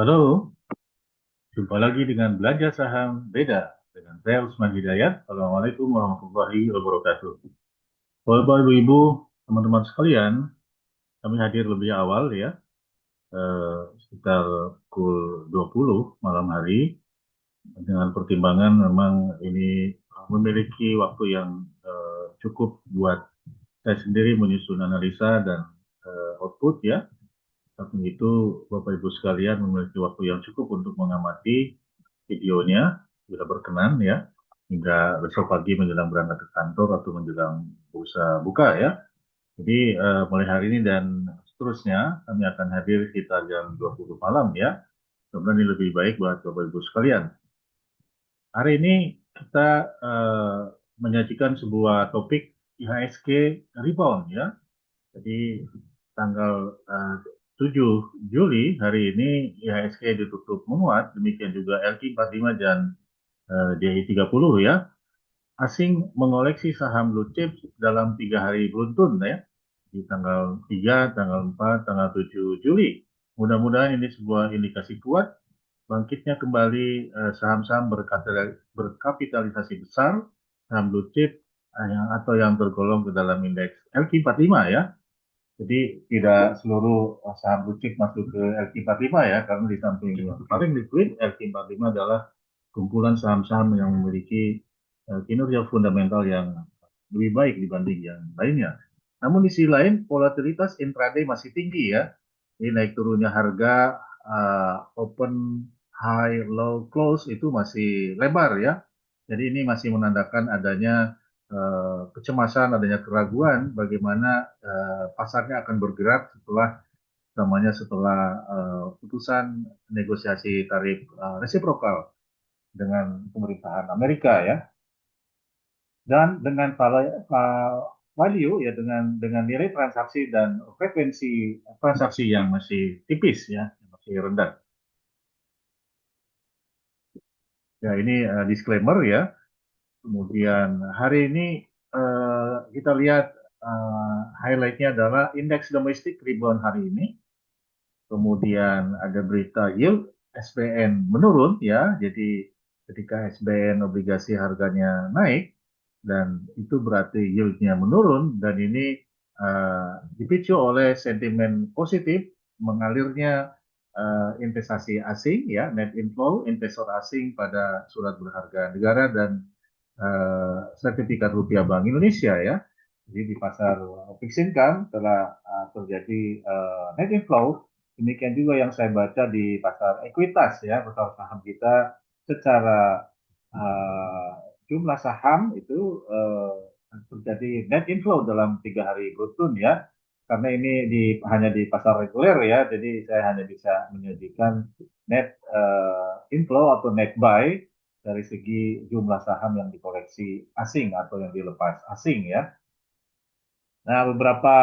Halo, jumpa lagi dengan Belanja Saham Beda dengan saya Usman Hidayat. Assalamualaikum warahmatullahi wabarakatuh. Bapak, Ibu, teman-teman sekalian, kami hadir lebih awal ya, sekitar pukul 20 malam hari, dengan pertimbangan memang ini memiliki waktu yang cukup buat saya sendiri menyusun analisa dan output ya. Samping itu, Bapak Ibu sekalian memiliki waktu yang cukup untuk mengamati videonya, bila berkenan ya, hingga besok pagi menjelang berangkat ke kantor atau menjelang bursa buka ya. Jadi mulai hari ini dan seterusnya kami akan hadir sekitar jam 20 malam ya. Semoga ini lebih baik buat Bapak Ibu sekalian. Hari ini kita menyajikan sebuah topik IHSG rebound ya. Jadi tanggal 7 Juli hari ini IHSG ditutup menguat, demikian juga LQ45 dan DI 30 ya. Asing mengoleksi saham blue chip dalam 3 hari beruntun ya. Di tanggal 3, tanggal 4, tanggal 7 Juli. Mudah-mudahan ini sebuah indikasi kuat bangkitnya kembali saham-saham berkapitalisasi besar, saham blue chip atau yang tergolong ke dalam indeks LQ45 ya. Jadi tidak seluruh saham blue chip masuk ke LQ45 ya, karena di samping paling liquid, LQ45 adalah kumpulan saham-saham yang memiliki kinerja fundamental yang lebih baik dibanding yang lainnya. Namun di sisi lain, volatilitas intraday masih tinggi ya. Ini naik turunnya harga open, high, low, close itu masih lebar ya. Jadi ini masih menandakan adanya kecemasan, adanya keraguan bagaimana pasarnya akan bergerak setelah putusan negosiasi tarif resiprokal dengan pemerintahan Amerika ya, dan dengan value ya, dengan nilai transaksi dan frekuensi transaksi yang masih tipis ya, masih rendah. Ya ini disclaimer ya. Kemudian hari ini kita lihat highlightnya adalah indeks domestik rebound hari ini. Kemudian ada berita yield SBN menurun ya, jadi ketika SBN obligasi harganya naik dan itu berarti yieldnya menurun, dan ini dipicu oleh sentimen positif mengalirnya investasi asing ya, net inflow investor asing pada surat berharga negara dan sertifikat rupiah Bank Indonesia ya. Jadi di pasar fixed income telah terjadi net inflow. Demikian juga yang saya baca di pasar ekuitas ya, pasar saham kita secara uh, jumlah saham itu terjadi net inflow dalam 3 hari beruntun ya. Karena ini hanya di pasar reguler ya, jadi saya hanya bisa menyajikan net inflow atau net buy dari segi jumlah saham yang dikoleksi asing atau yang dilepas asing ya. Nah, beberapa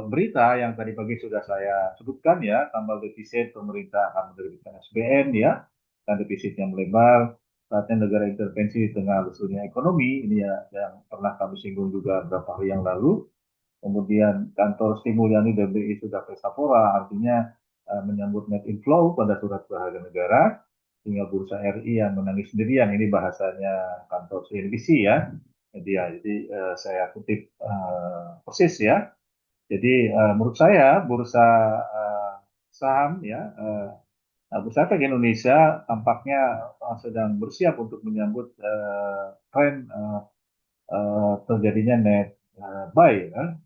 berita yang tadi pagi sudah saya sebutkan ya, tambal defisit pemerintah akan menerbitkan SBN ya, dan defisitnya melebar, saatnya negara intervensi di tengah lesunya ekonomi, ini ya yang pernah kami singgung juga beberapa hari yang lalu. Kemudian kantor Sri Mulyani BBI sudah pesapora, artinya menyambut net inflow pada surat berharga negara, sehingga bursa RI yang menangis sendirian, ini bahasanya kantor CNBC ya, media. Jadi saya kutip persis ya. Jadi menurut saya bursa saham ya, bursa efek Indonesia tampaknya sedang bersiap untuk menyambut tren terjadinya net buy ya,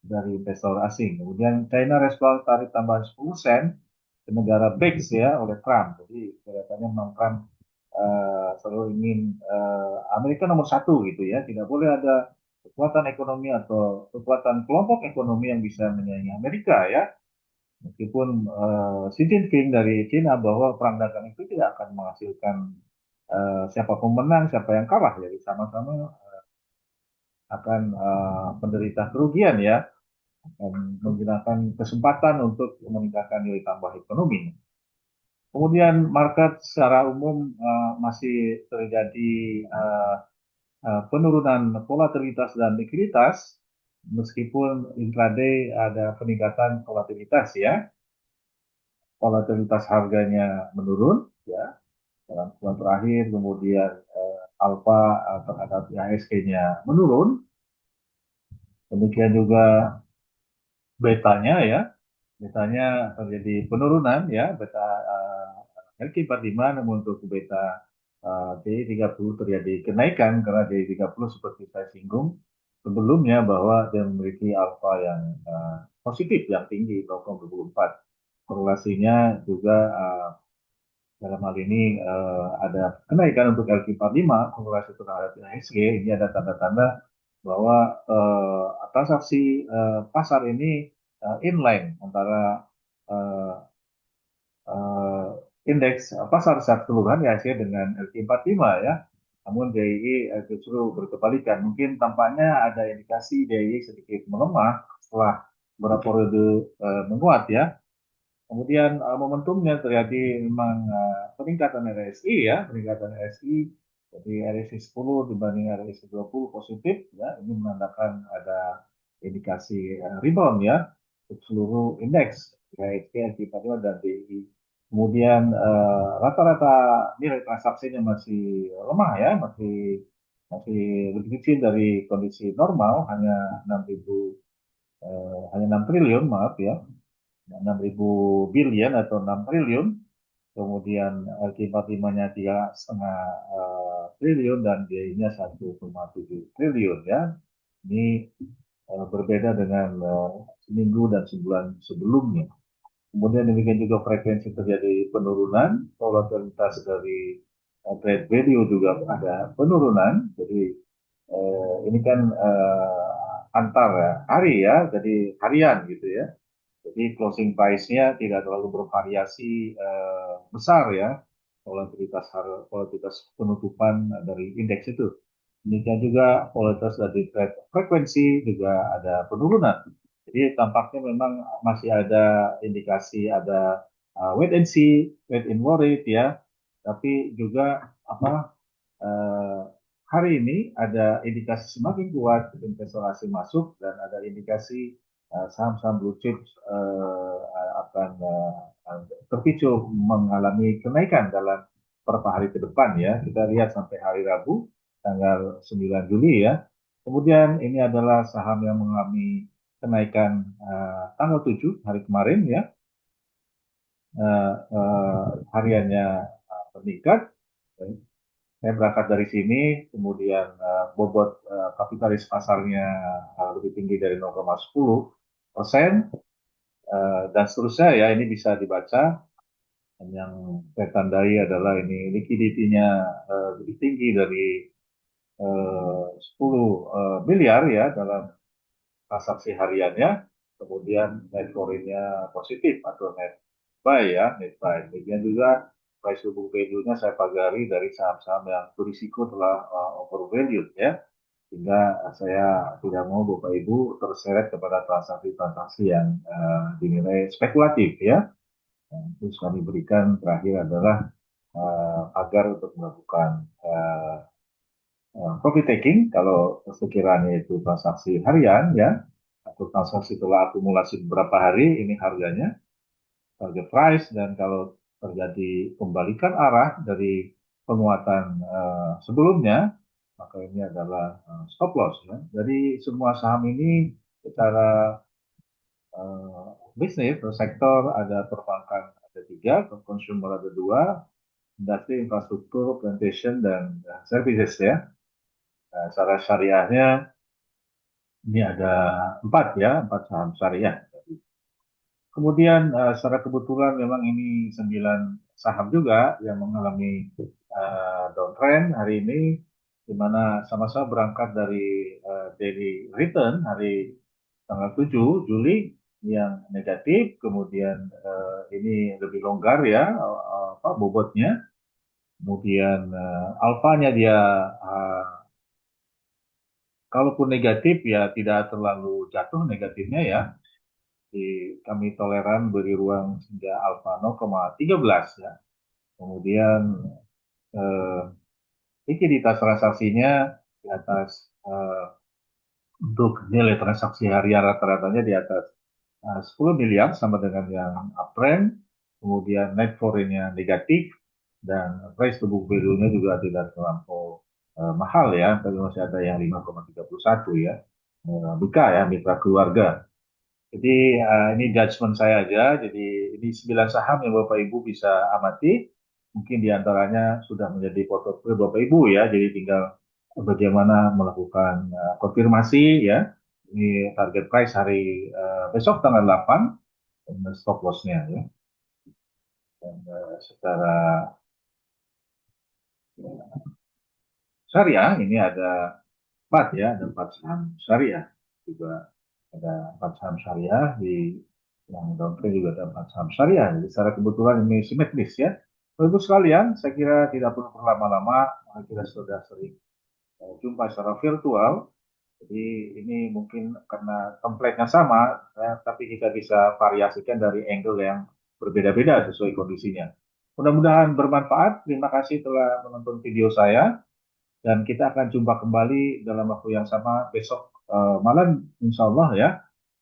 dari investor asing. Kemudian China respon tarif tambahan 10% ke negara BRICS ya oleh Trump. Jadi kelihatannya memang Trump selalu ingin Amerika nomor satu gitu ya. Tidak boleh ada kekuatan ekonomi atau kekuatan kelompok ekonomi yang bisa menyaingi Amerika ya. Meskipun Xi Jinping dari China bahwa perang dagang itu tidak akan menghasilkan siapa pemenang, siapa yang kalah. Jadi sama-sama akan menderita kerugian ya, dan menggunakan kesempatan untuk meningkatkan nilai tambah ekonomi. Kemudian market secara umum masih terjadi penurunan volatilitas dan likuiditas, meskipun intraday ada peningkatan volatilitas ya. volatilitas harganya menurun ya dalam bulan terakhir, kemudian alfa terhadap IHSG-nya menurun, demikian juga betanya ya, betanya terjadi penurunan ya, beta LQ45, namun untuk beta D30 terjadi kenaikan karena D30 seperti saya singgung sebelumnya bahwa dia memiliki alfa yang positif yang tinggi 0,24. Korelasinya juga dalam hal ini ada kenaikan untuk LQ45 korelasi terhadap IHSG. Ini ada tanda-tanda bahwa transaksi pasar ini inline antara uh, uh, indeks pasar secara keseluruhan IHSG dengan LQ45 ya. Namun DII justru berkebalikan. Mungkin tampaknya ada indikasi DII sedikit melemah setelah beberapa periode menguat ya. Kemudian momentumnya terjadi memang peningkatan RSI ya, peningkatan RSI. Jadi RSI 10 dibanding RSI 20 positif ya, ini menandakan ada indikasi rebound ya untuk seluruh indeks IHSG, LQ45 dan DI. Kemudian rata-rata nilai transaksinya masih lemah ya, masih masih lebih kecil dari kondisi normal, hanya 6.000 hanya 6 triliun maaf ya, 6.000 billion atau 6 triliun, kemudian LQ45-nya 3,5 triliun dan DI-nya 1,7 triliun ya. Ini berbeda dengan seminggu dan sebulan sebelumnya. Kemudian demikian juga frekuensi terjadi penurunan, volatilitas dari trade value juga ada penurunan. Jadi ini kan antar hari ya, jadi harian gitu ya. Jadi closing price-nya tidak terlalu bervariasi besar ya, volatilitas penutupan dari indeks itu. Demikian juga volatilitas dari trade frekuensi juga ada penurunan. Jadi tampaknya memang masih ada indikasi ada wait and see, wait and worry ya. Tapi juga apa eh, hari ini ada indikasi semakin kuat investor asing masuk dan ada indikasi saham-saham blue chip akan terpicu mengalami kenaikan dalam beberapa hari ke depan ya. Kita lihat sampai hari Rabu tanggal 9 Juli ya. Kemudian ini adalah saham yang mengalami kenaikan tanggal 7 hari kemarin ya. Hariannya meningkat. Saya berangkat dari sini, kemudian bobot kapitalis pasarnya lebih tinggi dari 0,10%, dan seterusnya ya, ini bisa dibaca. Dan yang saya tandai adalah ini liquidity-nya lebih tinggi dari 10 miliar ya dalam transaksi hariannya, kemudian net foreign-nya positif atau net buy ya, net buy. Kemudian juga price to book value-nya saya pagari dari saham-saham yang berisiko telah overvalued ya, sehingga saya tidak mau Bapak Ibu terseret kepada transaksi-transaksi yang dinilai spekulatif ya. Terus kami berikan terakhir adalah agar untuk melakukan profit taking kalau sekiranya itu transaksi harian ya, atau transaksi telah akumulasi beberapa hari, ini harganya, target price, dan kalau terjadi kembalikan arah dari penguatan sebelumnya, maka ini adalah stop loss ya. Jadi semua saham ini secara bisnis atau sektor ada perbankan ada 3, consumer ada 2, industri, infrastruktur, plantation, dan services ya. Nah, secara syariahnya ini ada 4 ya, 4 saham syariah. Kemudian secara kebetulan memang ini 9 saham juga yang mengalami downtrend hari ini, di mana sama-sama berangkat dari daily return hari tanggal 7 Juli yang negatif, kemudian ini lebih longgar ya apa bobotnya, kemudian alfanya dia kalaupun negatif ya tidak terlalu jatuh negatifnya ya. Kami toleran beri ruang hingga alfa 0,13 ya. Kemudian eh, likuiditas transaksinya di atas untuk nilai transaksi harian rata-ratanya di atas 10 miliar sama dengan yang uptrend. kemudian net foreign-nya negatif, dan price to book value-nya juga tidak terlampau mahal ya, tapi masih ada yang 5,31 ya, BK ya, mitra keluarga. Jadi ini judgement saya aja. Jadi ini 9 saham yang Bapak Ibu bisa amati. Mungkin diantaranya sudah menjadi portofolio Bapak Ibu ya. Jadi tinggal bagaimana melakukan konfirmasi ya. Ini target price hari besok tanggal 8 dan stop loss-nya ya. Dan secara syariah ini ada 4 ya, ada 4 saham syariah juga, ada 4 saham syariah di yang downtrend juga ada 4 saham syariah. Jadi secara kebetulan ini simetris ya. Bapak sekalian, saya kira tidak perlu berlama-lama, kita sudah sering jumpa secara virtual. Jadi ini mungkin karena template-nya sama, tapi kita bisa variasikan dari angle yang berbeda-beda sesuai kondisinya. Mudah-mudahan bermanfaat. Terima kasih telah menonton video saya. Dan kita akan jumpa kembali dalam waktu yang sama besok malam, insya Allah ya.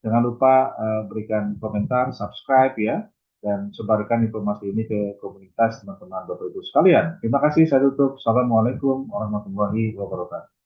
Jangan lupa berikan komentar, subscribe ya, dan sebarkan informasi ini ke komunitas teman-teman Bapak Ibu sekalian. Terima kasih, saya tutup. Assalamualaikum warahmatullahi wabarakatuh.